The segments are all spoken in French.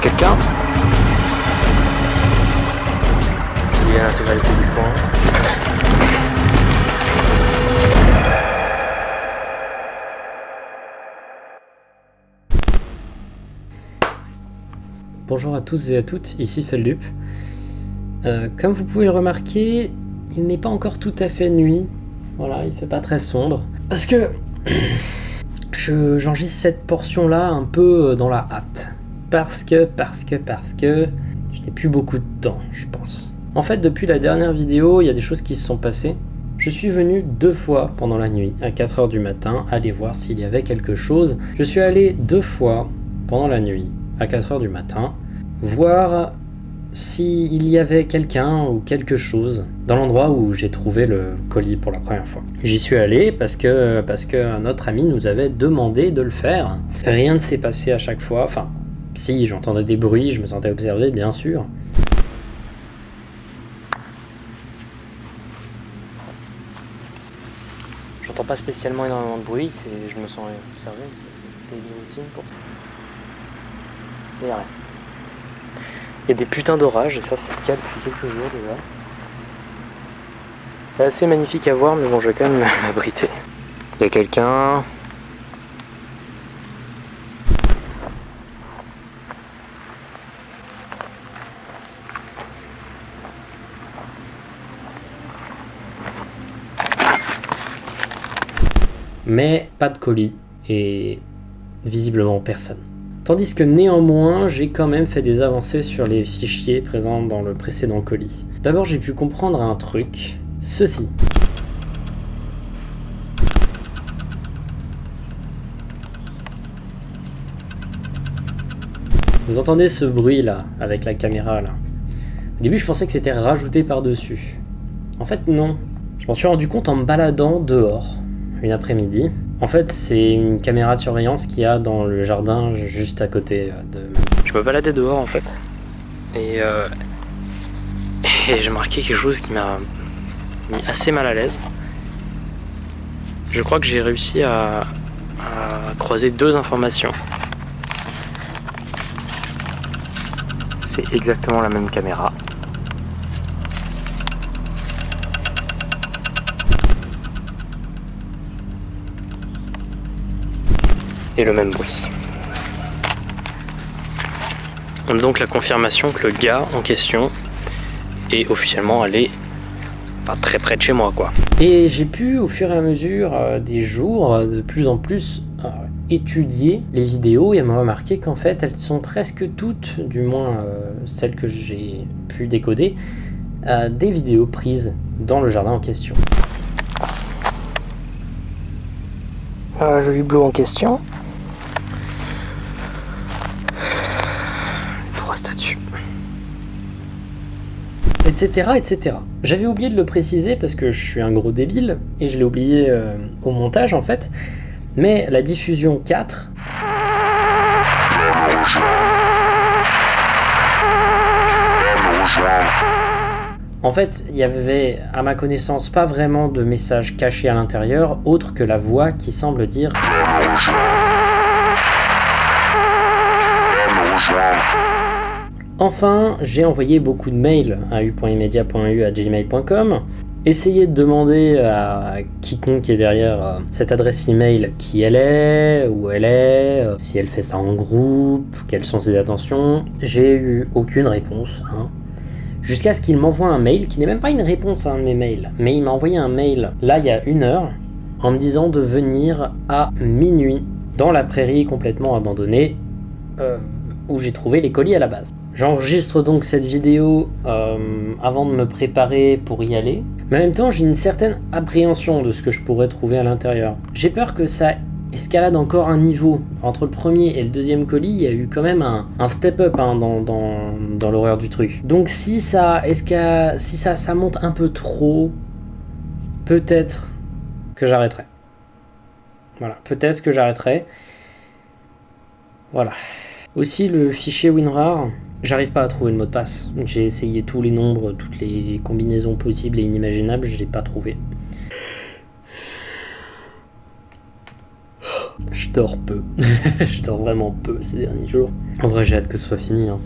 quelqu'un. Il y a l'intégralité du coin. Bonjour à tous et à toutes, ici Feldup. Comme vous pouvez le remarquer, il n'est pas encore tout à fait nuit. Voilà, il fait pas très sombre. Parce que j'enregistre cette portion-là un peu dans la hâte. Parce que je n'ai plus beaucoup de temps, je pense. En fait, depuis la dernière vidéo, il y a des choses qui se sont passées. Je suis venu 2 fois pendant la nuit, à 4h du matin, aller voir s'il y avait quelque chose. Je suis allé 2 fois pendant la nuit, à 4h du matin, voir s'il y avait quelqu'un ou quelque chose dans l'endroit où j'ai trouvé le colis pour la première fois. J'y suis allé parce que notre ami nous avait demandé de le faire. Rien ne s'est passé à chaque fois, enfin, si j'entendais des bruits, je me sentais observé, bien sûr. J'entends pas spécialement énormément de bruit, je me sens observé, mais ça c'est inutile pour ça. Et rien. Il y a des putains d'orages, et ça c'est le cas depuis quelques jours déjà. C'est assez magnifique à voir, mais bon, je vais quand même m'abriter. Il y a quelqu'un. Mais pas de colis, et visiblement personne. Tandis que néanmoins, j'ai quand même fait des avancées sur les fichiers présents dans le précédent colis. D'abord, j'ai pu comprendre un truc, ceci. Vous entendez ce bruit là, avec la caméra là. Au début, je pensais que c'était rajouté par-dessus. En fait, non. Je m'en suis rendu compte en me baladant dehors, une après-midi. En fait, c'est une caméra de surveillance qu'il y a dans le jardin juste à côté de... Je me baladais dehors en fait. Et j'ai marqué quelque chose qui m'a mis assez mal à l'aise. Je crois que j'ai réussi à croiser 2 informations. C'est exactement la même caméra. Et le même bruit. On a donc la confirmation que le gars en question est officiellement allé pas très près de chez moi, quoi. Et j'ai pu, au fur et à mesure des jours, de plus en plus étudier les vidéos et me remarquer qu'en fait, elles sont presque toutes, du moins celles que j'ai pu décoder, des vidéos prises dans le jardin en question. Le hublot en question. Statues. Etc. J'avais oublié de le préciser parce que je suis un gros débile et je l'ai oublié au montage en fait. Mais la diffusion 4 en fait, il y avait à ma connaissance pas vraiment de message caché à l'intérieur autre que la voix qui semble dire Enfin, j'ai envoyé beaucoup de mails à u.immedia.u@gmail.com, essayé de demander à quiconque est derrière cette adresse email qui elle est, où elle est, si elle fait ça en groupe, quelles sont ses intentions. J'ai eu aucune réponse, jusqu'à ce qu'il m'envoie un mail, qui n'est même pas une réponse à un de mes mails, mais il m'a envoyé un mail, là il y a 1 heure, en me disant de venir à minuit, dans la prairie complètement abandonnée, où j'ai trouvé les colis à la base. J'enregistre donc cette vidéo avant de me préparer pour y aller, mais en même temps j'ai une certaine appréhension de ce que je pourrais trouver à l'intérieur. J'ai peur que ça escalade encore un niveau. Entre le premier et le deuxième colis, il y a eu quand même un step-up dans l'horreur du truc. Donc si ça monte un peu trop, peut-être que j'arrêterai. Voilà, peut-être que j'arrêterai. Voilà. Aussi le fichier WinRAR, j'arrive pas à trouver le mot de passe. J'ai essayé tous les nombres, toutes les combinaisons possibles et inimaginables, je l'ai pas trouvé. Chut. dors peu. Je dors vraiment peu ces derniers jours. En vrai, j'ai hâte que ce soit fini. Hein.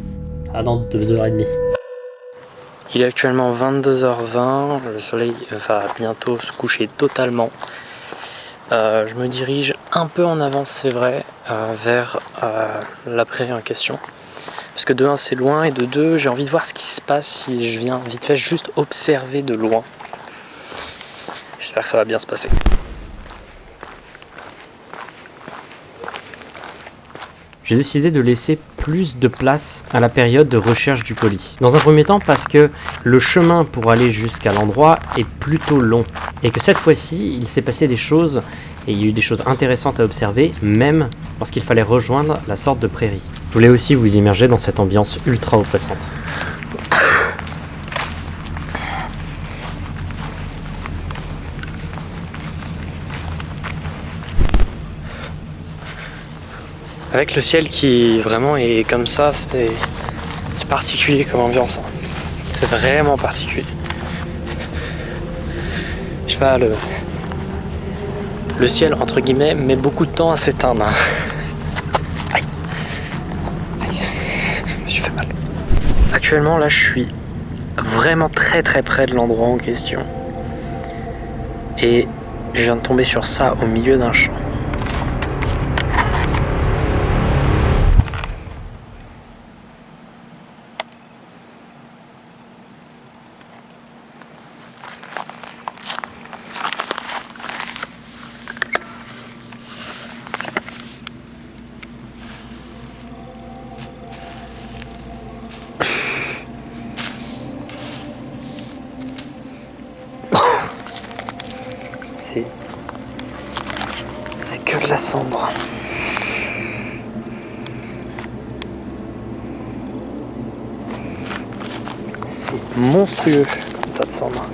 Ah, dans 2h30. Il est actuellement 22h20. Le soleil va bientôt se coucher totalement. Je me dirige un peu en avance, c'est vrai, vers la prairie en question. Parce que de 1 c'est loin et de 2 j'ai envie de voir ce qui se passe si je viens vite fait juste observer de loin. J'espère que ça va bien se passer. J'ai décidé de laisser plus de place à la période de recherche du colis. Dans un premier temps parce que le chemin pour aller jusqu'à l'endroit est plutôt long. Et que cette fois-ci, il s'est passé des choses, et il y a eu des choses intéressantes à observer, même lorsqu'il fallait rejoindre la sorte de prairie. Je voulais aussi vous immerger dans cette ambiance ultra oppressante. Avec le ciel qui vraiment est comme ça, c'est particulier comme ambiance. C'est vraiment particulier. Je sais pas, le ciel, entre guillemets, met beaucoup de temps à s'éteindre. Aïe. Aïe. Je me suis fait mal. Actuellement, là, je suis vraiment très très près de l'endroit en question. Et je viens de tomber sur ça au milieu d'un champ. C'est que de la cendre. C'est monstrueux comme tas de cendre.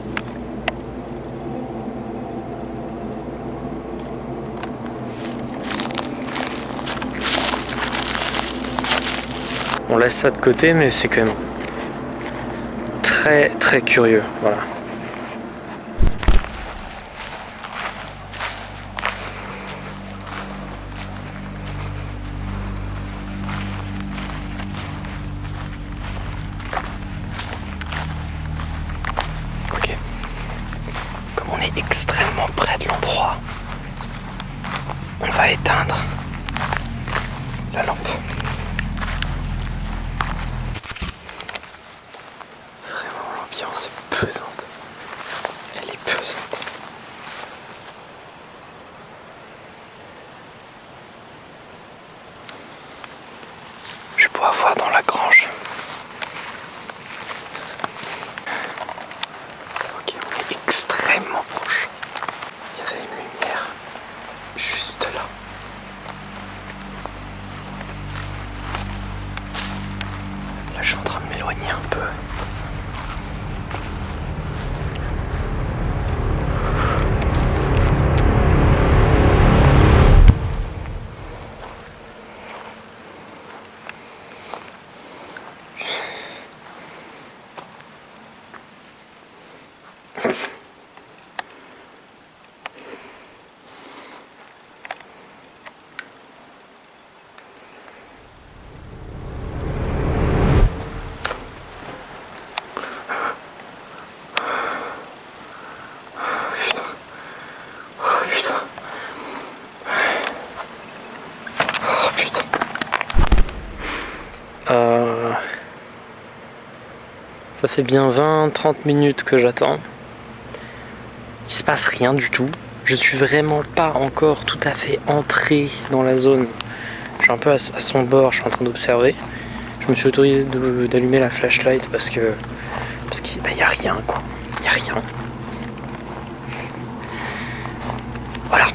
On laisse ça de côté, mais c'est quand même très très curieux. Voilà. On est extrêmement près de l'endroit. On va éteindre la lampe. Vraiment, l'ambiance est pesante. Elle est pesante. Je vais pouvoir voir dans la grange. Ok, on est extrêmement proche. Il y avait une lumière juste là. Là, je suis en train de m'éloigner un peu. Ça fait bien 20-30 minutes que j'attends. Il se passe rien du tout. Je suis vraiment pas encore tout à fait entré dans la zone. Je suis un peu à son bord, je suis en train d'observer. Je me suis autorisé d'allumer la flashlight parce qu'il y a rien quoi. Il y a rien. Voilà.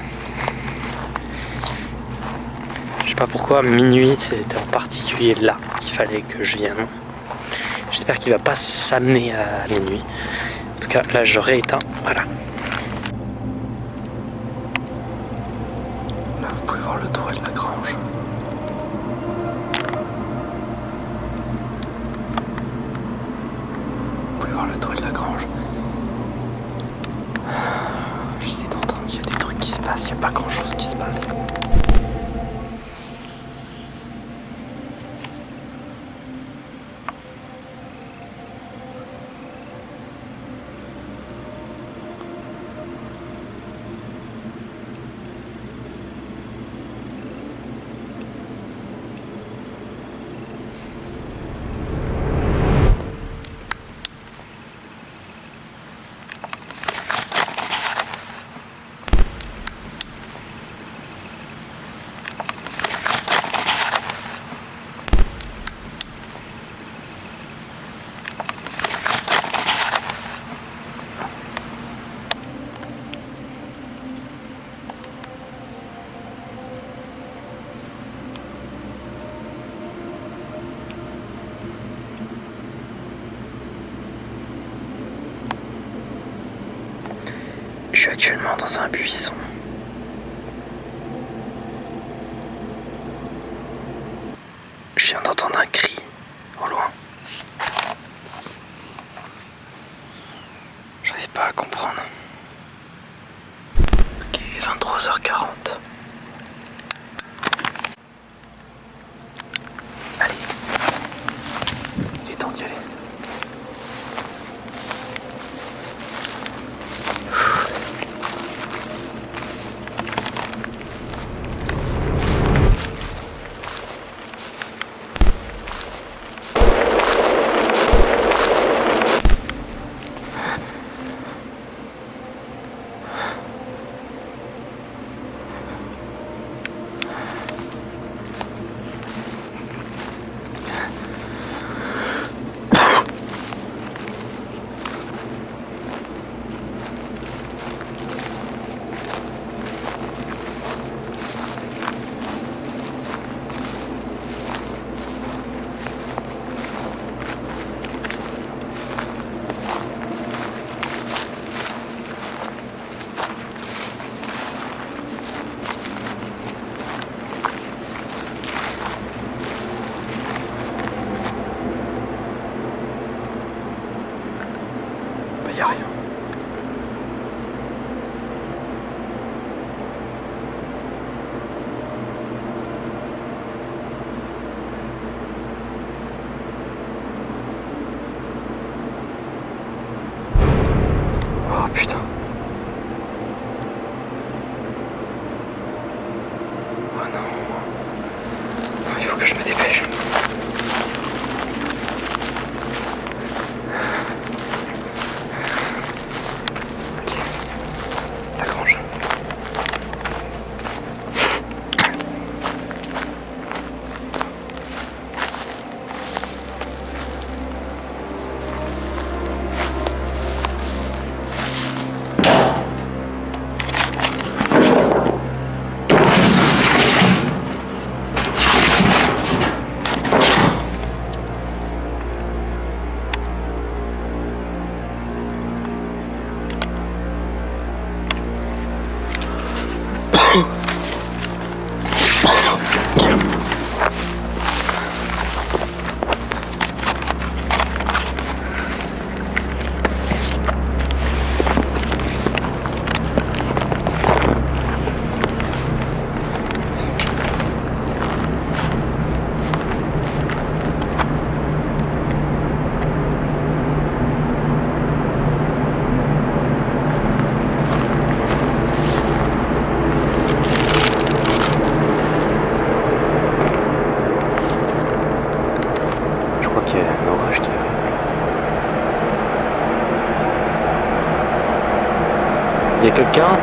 Je sais pas pourquoi minuit c'était en particulier là qu'il fallait que je vienne. J'espère qu'il va pas s'amener à minuit. En tout cas, là, j'aurais éteint. Voilà. Là, vous pouvez voir le toit de la grange. Vous pouvez voir le toit de la grange. J'essaie d'entendre s'il y a des trucs qui se passent. Il n'y a pas grand-chose qui se passe. Je suis actuellement dans un buisson. Je viens d'entendre un cri au loin. J'arrive pas à comprendre. Ok, il est 23h40. Allez. Il est temps d'y aller. Y a rien. Oh putain. Oh non. Non, il faut que je me dépêche. La grange. Il y a quelqu'un?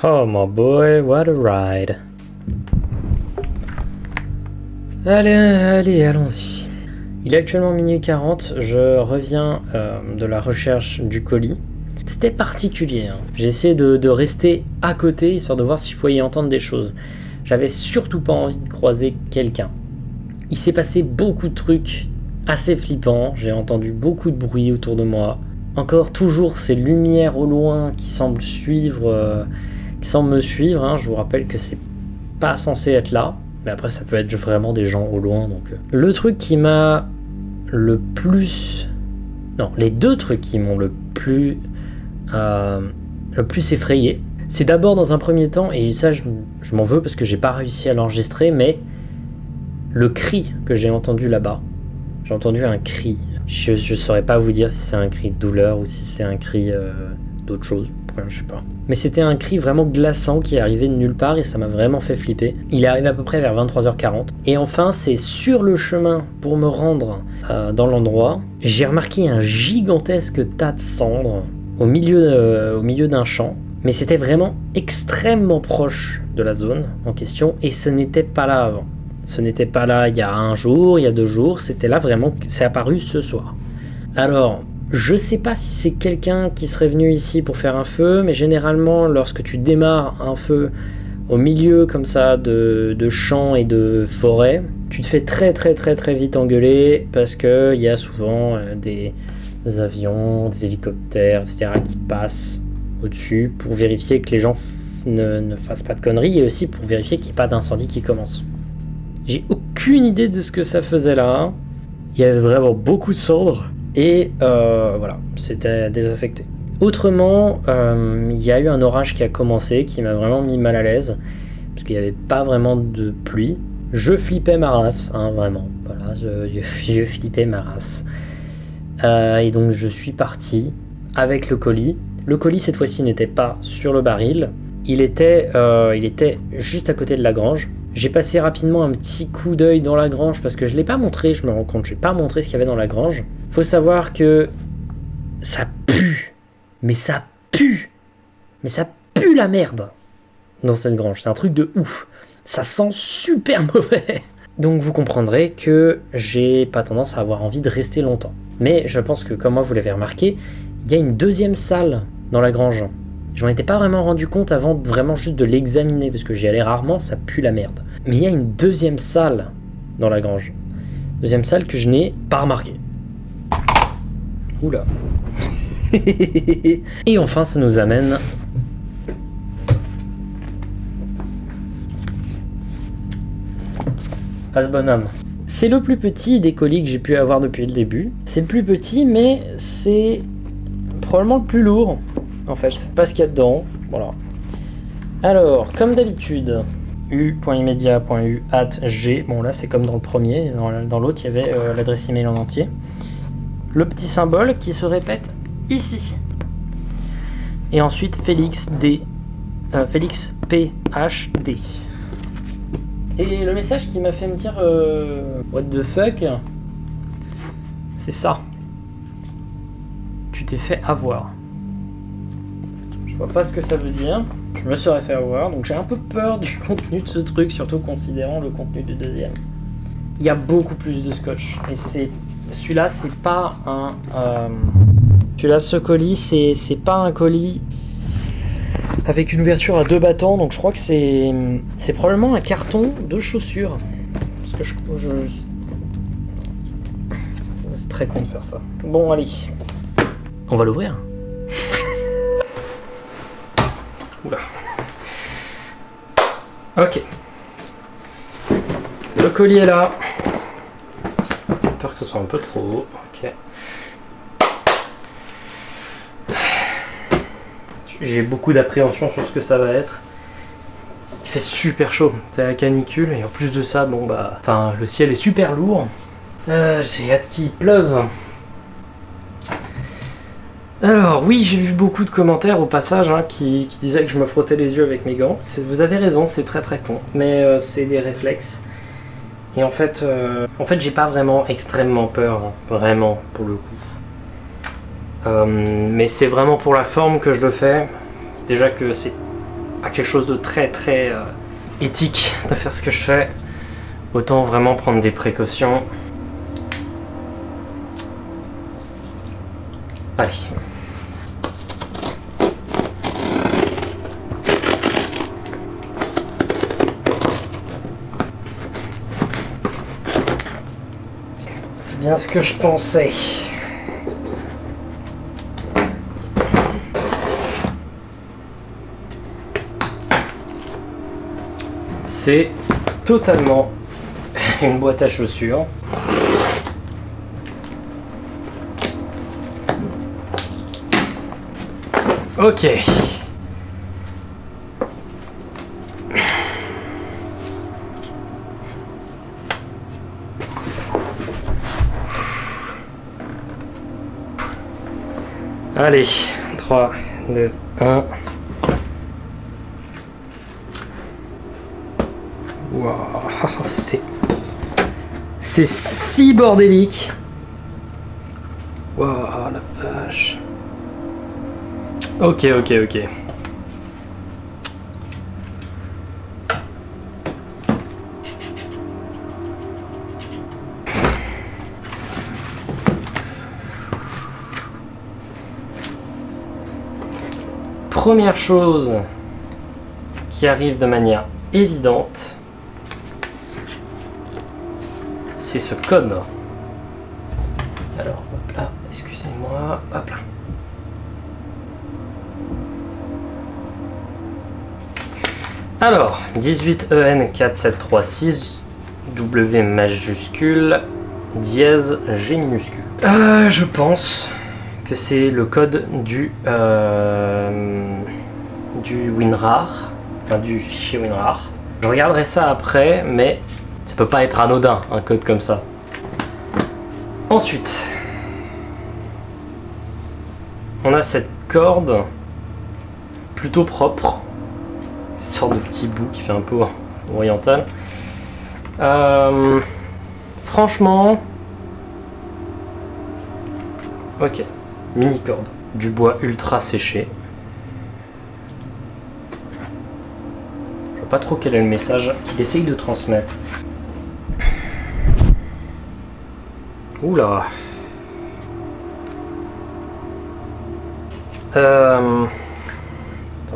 Oh my boy, what a ride. Allez, allons-y. Il est actuellement minuit 40, je reviens de la recherche du colis. C'était particulier, hein. J'ai essayé de rester à côté, histoire de voir si je pouvais y entendre des choses. J'avais surtout pas envie de croiser quelqu'un. Il s'est passé beaucoup de trucs assez flippants, j'ai entendu beaucoup de bruit autour de moi. Encore toujours ces lumières au loin qui semblent me suivre, hein. Je vous rappelle que c'est pas censé être là, mais après ça peut être vraiment des gens au loin. Donc le truc qui m'a le plus... Non, les deux trucs qui m'ont le plus effrayé, c'est d'abord dans un premier temps, et ça je m'en veux parce que j'ai pas réussi à l'enregistrer, mais le cri que j'ai entendu là-bas. J'ai entendu un cri. Je saurais pas vous dire si c'est un cri de douleur ou si c'est un cri d'autre chose. Je sais pas. Mais c'était un cri vraiment glaçant qui est arrivé de nulle part et ça m'a vraiment fait flipper. Il est arrivé à peu près vers 23h40. Et enfin, c'est sur le chemin pour me rendre dans l'endroit, j'ai remarqué un gigantesque tas de cendres au milieu d'un champ. Mais c'était vraiment extrêmement proche de la zone en question et ce n'était pas là avant. Ce n'était pas là il y a un jour, il y a 2 jours, c'était là vraiment, c'est apparu ce soir. Alors, je sais pas si c'est quelqu'un qui serait venu ici pour faire un feu, mais généralement, lorsque tu démarres un feu au milieu comme ça de champs et de forêts, tu te fais très vite engueuler parce qu'il y a souvent des avions, des hélicoptères, etc. qui passent au-dessus pour vérifier que les gens ne fassent pas de conneries et aussi pour vérifier qu'il n'y ait pas d'incendie qui commence. J'ai aucune idée de ce que ça faisait là. Il y avait vraiment beaucoup de cendres. Et voilà, c'était désaffecté. Autrement, il y a eu un orage qui a commencé, qui m'a vraiment mis mal à l'aise. Parce qu'il n'y avait pas vraiment de pluie. Je flippais ma race, hein, vraiment. Voilà, je flippais ma race. Et donc je suis parti avec le colis. Le colis, cette fois-ci, n'était pas sur le baril. Il était juste à côté de la grange. J'ai passé rapidement un petit coup d'œil dans la grange parce que je ne l'ai pas montré, je me rends compte, je n'ai pas montré ce qu'il y avait dans la grange. Faut savoir que ça pue, mais ça pue la merde dans cette grange, c'est un truc de ouf. Ça sent super mauvais. Donc vous comprendrez que j'ai pas tendance à avoir envie de rester longtemps. Mais je pense que comme moi vous l'avez remarqué, il y a une deuxième salle dans la grange. Je m'en étais pas vraiment rendu compte avant vraiment juste de l'examiner, parce que j'y allais rarement, ça pue la merde. Mais il y a une deuxième salle dans la grange. Deuxième salle que je n'ai pas remarquée. Oula. Et enfin, ça nous amène... à ce bonhomme. C'est le plus petit des colis que j'ai pu avoir depuis le début. C'est le plus petit, mais c'est probablement le plus lourd. En fait, pas ce qu'il y a dedans, voilà. Alors, comme d'habitude, u.immedia.u@g, bon là c'est comme dans le premier, dans l'autre il y avait l'adresse email en entier. Le petit symbole qui se répète ici. Et ensuite Félix PhD. Et le message qui m'a fait me dire what the fuck, c'est ça. Tu t'es fait avoir. Je vois pas ce que ça veut dire. Je me serais fait avoir, donc j'ai un peu peur du contenu de ce truc, surtout considérant le contenu du deuxième. Il y a beaucoup plus de scotch. Et celui-là, c'est pas un... Celui-là, ce colis, c'est pas un colis avec une ouverture à 2 battants, donc je crois que c'est probablement un carton de chaussures. Parce que c'est très con de faire ça. Bon, allez. On va l'ouvrir. Oula. Ok. Le colis est là. J'ai peur que ce soit un peu trop haut. Ok. J'ai beaucoup d'appréhension sur ce que ça va être. Il fait super chaud. C'est la canicule et en plus de ça, bon bah, enfin, le ciel est super lourd. J'ai hâte qu'il pleuve. Alors oui, j'ai vu beaucoup de commentaires au passage qui disaient que je me frottais les yeux avec mes gants. Vous avez raison, c'est très très con, mais c'est des réflexes. Et en fait j'ai pas vraiment extrêmement peur, hein, vraiment pour le coup. Mais c'est vraiment pour la forme que je le fais. Déjà que c'est pas quelque chose de très très éthique de faire ce que je fais. Autant vraiment prendre des précautions. Allez. C'est bien ce que je pensais. C'est totalement une boîte à chaussures. Ok. Allez, 3, 2, 1. Wow, c'est si bordélique. Wow, la vache. Ok. Première chose qui arrive de manière évidente, c'est ce code. Alors, hop là, excusez-moi, hop là. Alors, 18EN4736, W majuscule, dièse G minuscule. Je pense que c'est le code du WinRAR, enfin du fichier WinRAR. Je regarderai ça après, mais ça peut pas être anodin, un code comme ça. Ensuite, on a cette corde plutôt propre, une sorte de petit bout qui fait un peu oriental. Franchement, ok, mini corde, du bois ultra séché. Je vois pas trop quel est le message qu'il essaye de transmettre. Oula. Attends,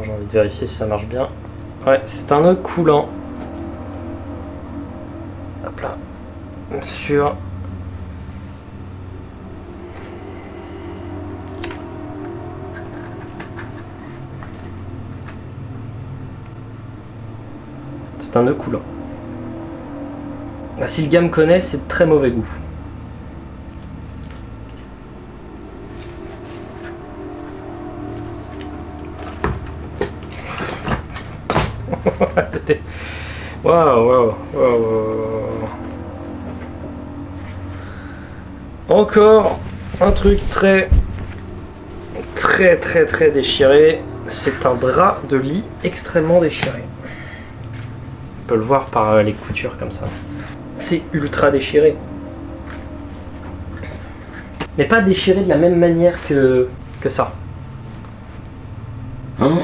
j'ai envie de vérifier si ça marche bien. Ouais, c'est un nœud coulant. Hop là. Sur... C'est un nœud coulant. Si le gars me connaît, c'est de très mauvais goût. C'était... Waouh. Encore un truc très déchiré. C'est un drap de lit extrêmement déchiré. On peut le voir par les coutures comme ça. C'est ultra déchiré. Mais pas déchiré de la même manière que ça. Hein?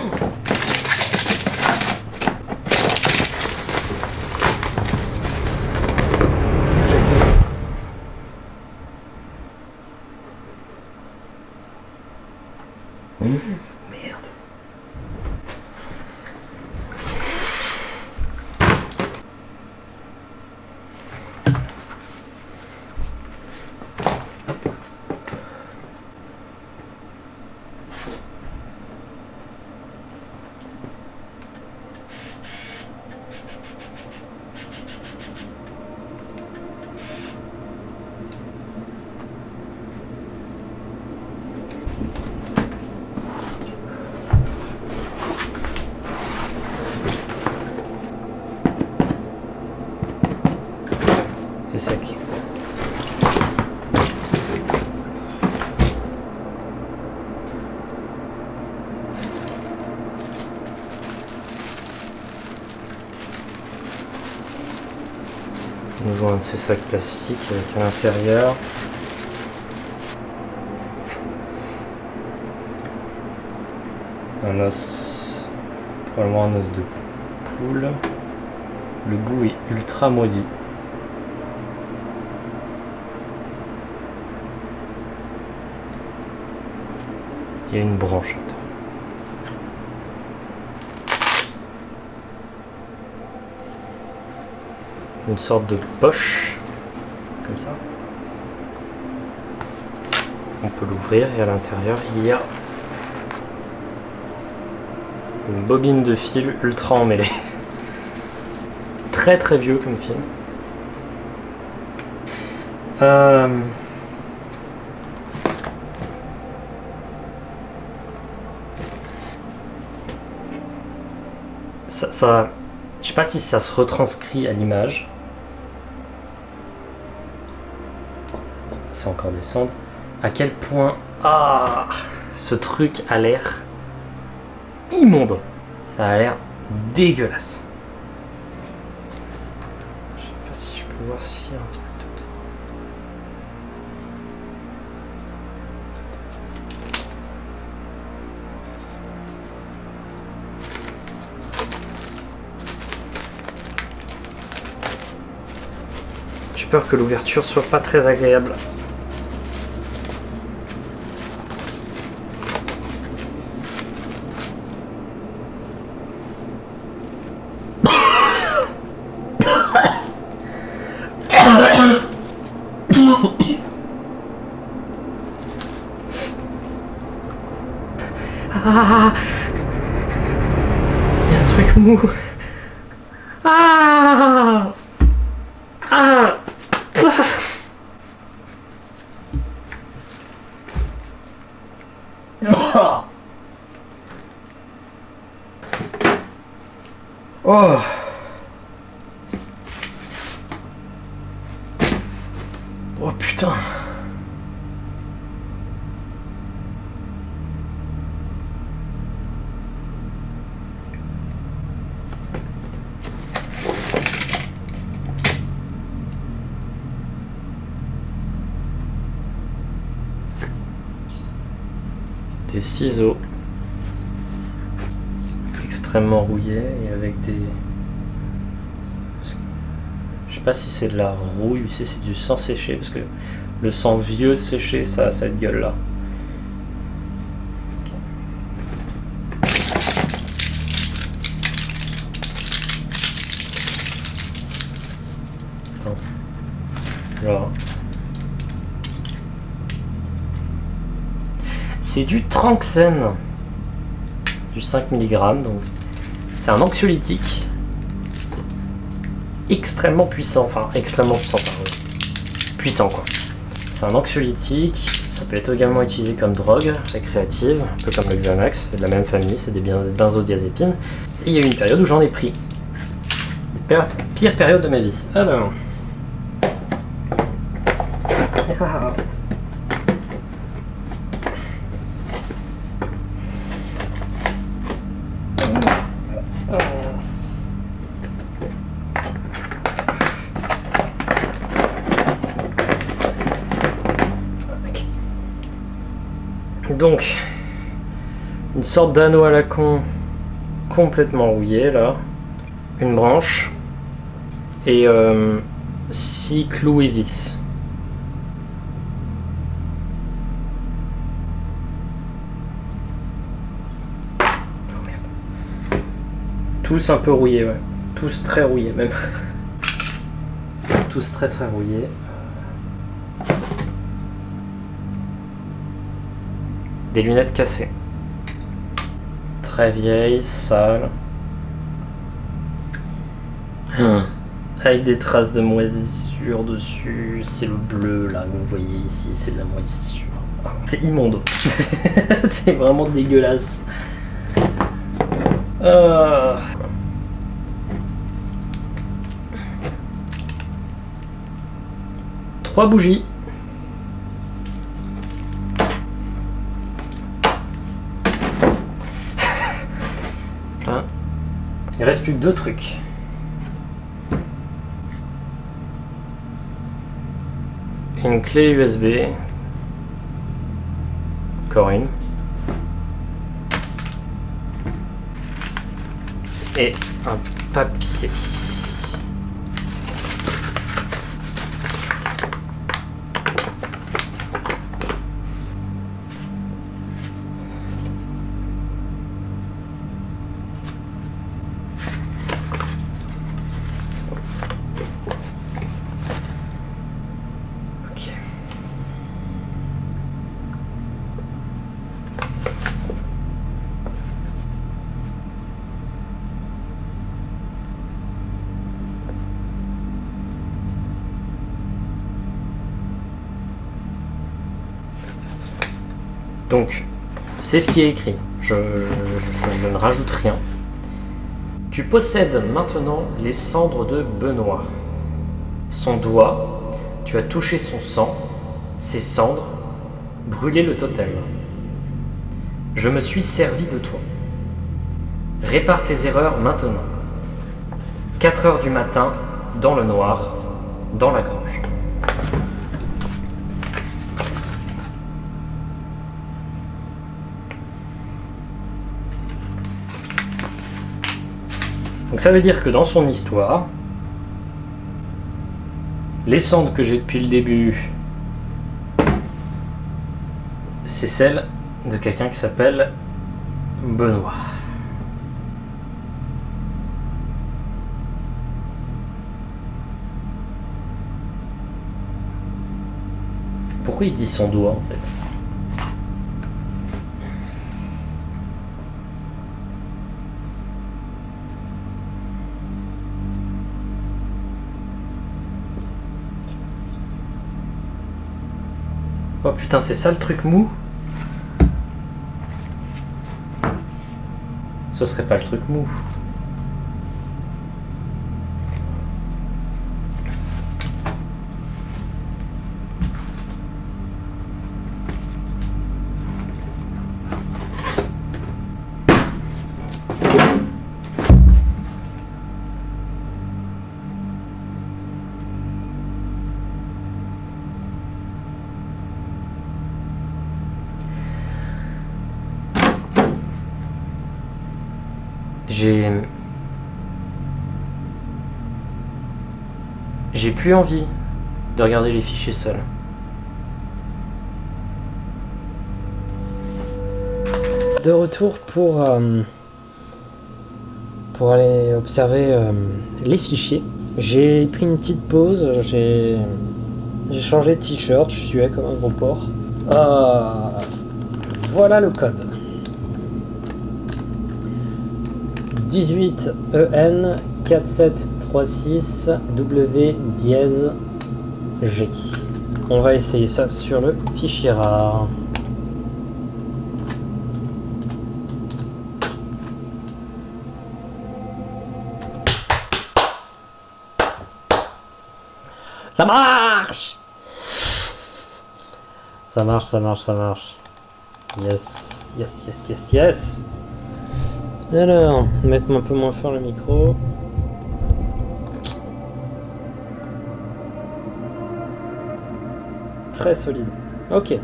Merde. C'est sec. On voit un de ces sacs plastiques avec à l'intérieur un os Probablement un os de poule. Le bout est ultra moisi. Il y a une branche. Une sorte de poche, comme ça. On peut l'ouvrir et à l'intérieur il y a une bobine de fil ultra emmêlée. Très très vieux comme film. Ça, je sais pas si ça se retranscrit à l'image. C'est encore des cendres. À quel point ce truc a l'air immonde. Ça a l'air dégueulasse. Je sais pas si je peux voir s'il y a un truc. J'ai peur que l'ouverture soit pas très agréable. Ah, il y a un truc mou. Ah, ah. Oh. Oh putain. Des ciseaux extrêmement rouillés et avec des... Je sais pas si c'est de la rouille ou si c'est du sang séché, parce que le sang vieux séché, ça a cette gueule là. Attends. Alors... C'est du Tranxène, du 5 mg, donc c'est un anxiolytique extrêmement puissant, enfin extrêmement puissant, puissant quoi. C'est un anxiolytique, ça peut être également utilisé comme drogue récréative, un peu comme le Xanax, c'est de la même famille, c'est des benzodiazépines. Et il y a eu une période où j'en ai pris. Pire période de ma vie. Alors... Donc, une sorte d'anneau à la con complètement rouillé là, une branche et 6 clous et vis. Oh, merde. Tous un peu rouillés, ouais. Tous très rouillés même. Tous très très rouillés. Des lunettes cassées. Très vieilles, sales. Avec des traces de moisissure dessus. C'est le bleu là que vous voyez ici, c'est de la moisissure. C'est immonde. C'est vraiment dégueulasse. 3 bougies. Là. Il reste plus que 2 trucs. Une clé USB. Encore une. et un papier. Donc, c'est ce qui est écrit. Je ne rajoute rien. Tu possèdes maintenant les cendres de Benoît. Son doigt, tu as touché son sang, ses cendres, brûlé le totem. Je me suis servi de toi. Répare tes erreurs maintenant. 4 heures du matin, dans le noir, dans la grange. Donc ça veut dire que dans son histoire, les cendres que j'ai depuis le début, c'est celle de quelqu'un qui s'appelle Benoît. Pourquoi il dit son doigt en fait ? Oh putain, c'est ça le truc mou? Ce serait pas le truc mou. J'ai plus envie de regarder les fichiers seul. De retour pour aller observer les fichiers. J'ai pris une petite pause, j'ai changé de t-shirt, je suis comme un gros porc. Voilà le code. 18 EN 4736 W dièse G. On va essayer ça sur le fichier rare. Ça marche! Ça marche, ça marche, ça marche. Yes, yes, yes, yes, yes. Alors, mettre un peu moins fort le micro. Très solide. Ok. Il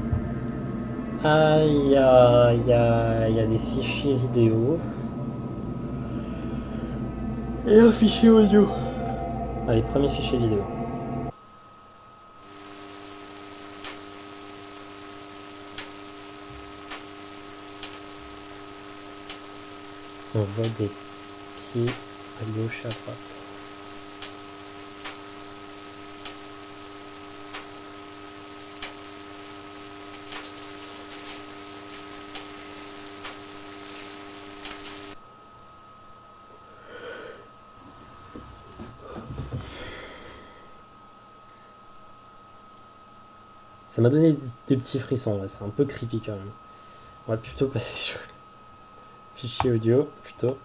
y a des fichiers vidéo. Et un fichier audio. Allez, premier fichier vidéo. On voit des pieds à gauche et à droite. Ça m'a donné des petits frissons là, c'est un peu creepy quand même. On va plutôt passer sur le fichier audio plutôt.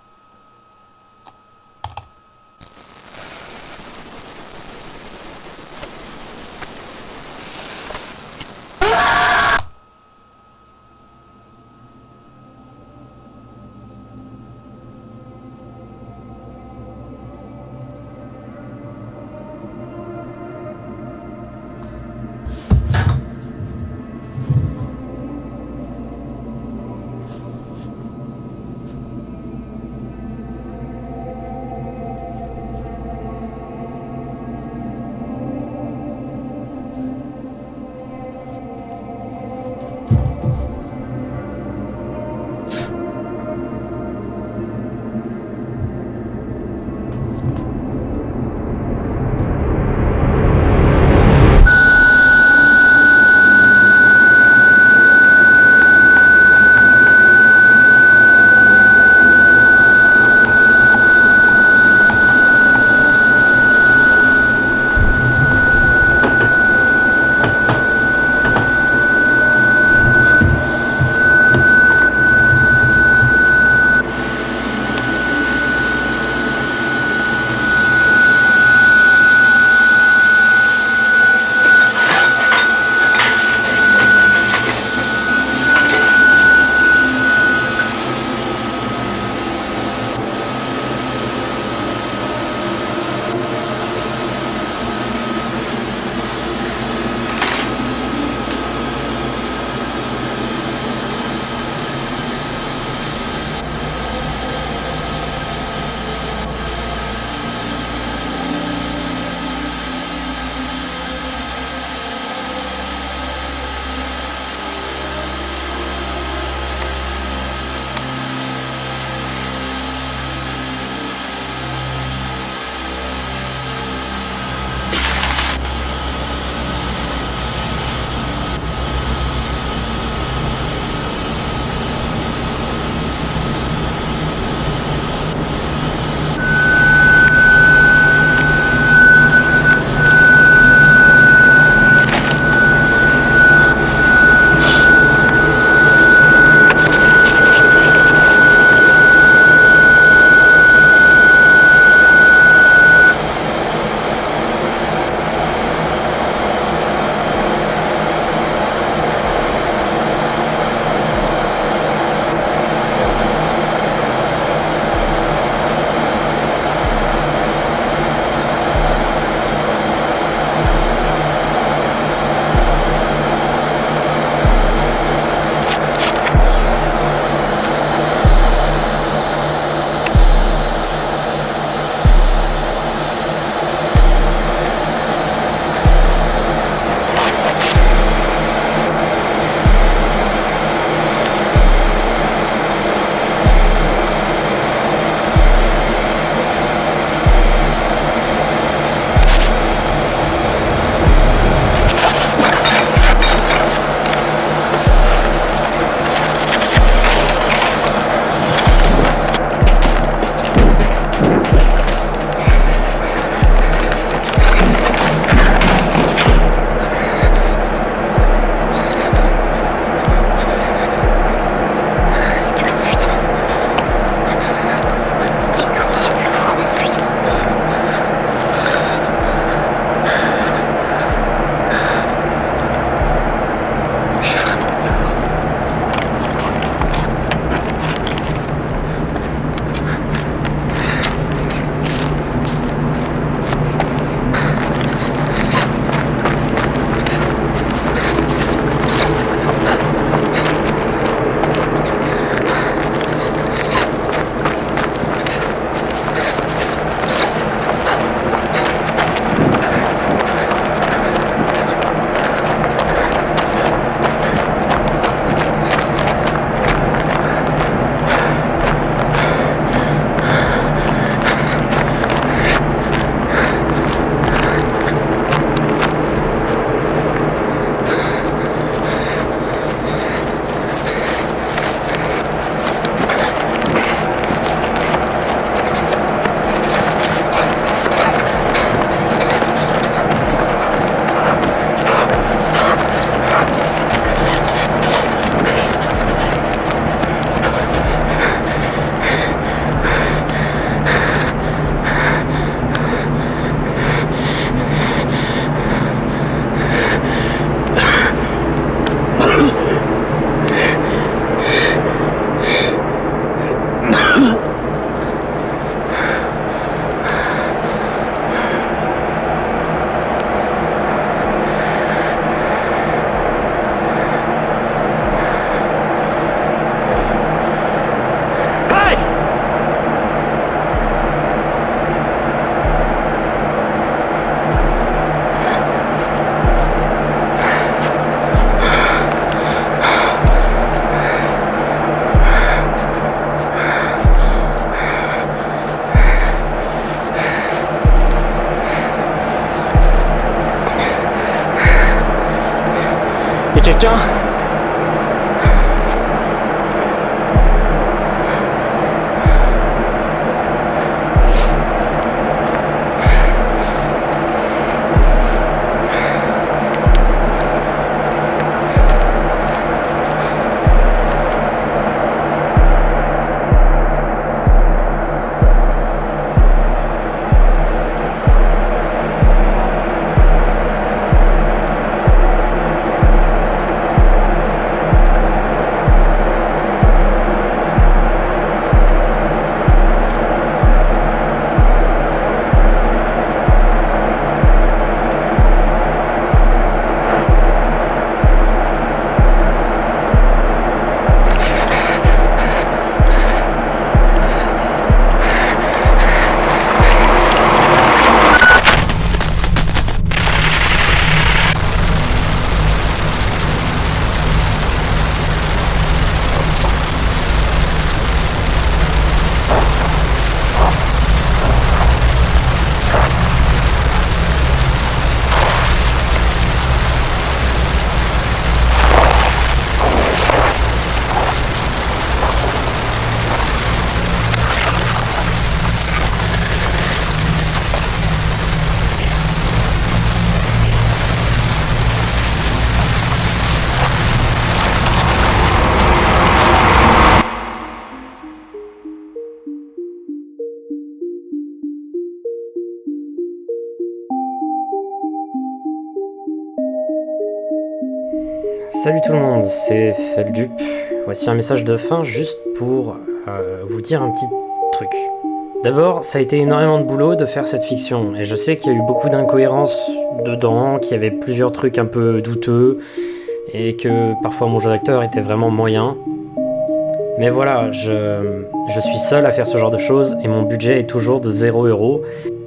quelqu'un? Salut tout le monde, c'est Feldup. Voici un message de fin juste pour vous dire un petit truc. D'abord, ça a été énormément de boulot de faire cette fiction, et je sais qu'il y a eu beaucoup d'incohérences dedans, qu'il y avait plusieurs trucs un peu douteux, et que parfois mon jeu d'acteur était vraiment moyen. Mais voilà, je suis seul à faire ce genre de choses, et mon budget est toujours de 0€,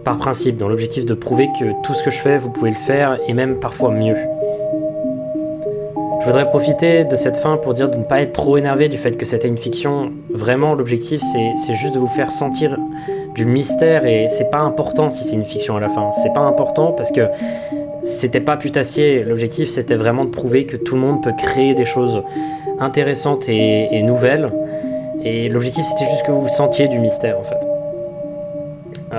par principe, dans l'objectif de prouver que tout ce que je fais, vous pouvez le faire, et même parfois mieux. Je voudrais profiter de cette fin pour dire de ne pas être trop énervé du fait que c'était une fiction. Vraiment, l'objectif, c'est juste de vous faire sentir du mystère, et c'est pas important si c'est une fiction à la fin. C'est pas important parce que c'était pas putassier. L'objectif, c'était vraiment de prouver que tout le monde peut créer des choses intéressantes et nouvelles. Et l'objectif, c'était juste que vous sentiez du mystère, en fait.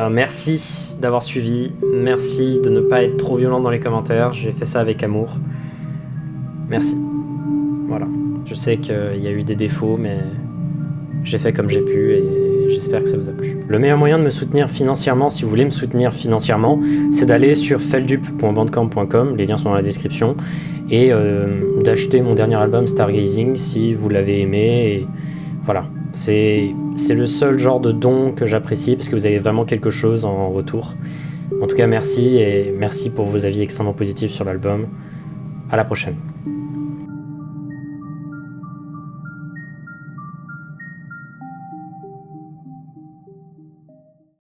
Merci d'avoir suivi. Merci de ne pas être trop violent dans les commentaires. J'ai fait ça avec amour. Merci. Voilà. Je sais qu'il y a eu des défauts, mais j'ai fait comme j'ai pu et j'espère que ça vous a plu. Le meilleur moyen de me soutenir financièrement, si vous voulez me soutenir financièrement, c'est d'aller sur feldup.bandcamp.com, les liens sont dans la description, et d'acheter mon dernier album Stargazing si vous l'avez aimé. Et voilà. C'est le seul genre de don que j'apprécie parce que vous avez vraiment quelque chose en retour. En tout cas, merci, et merci pour vos avis extrêmement positifs sur l'album. À la prochaine.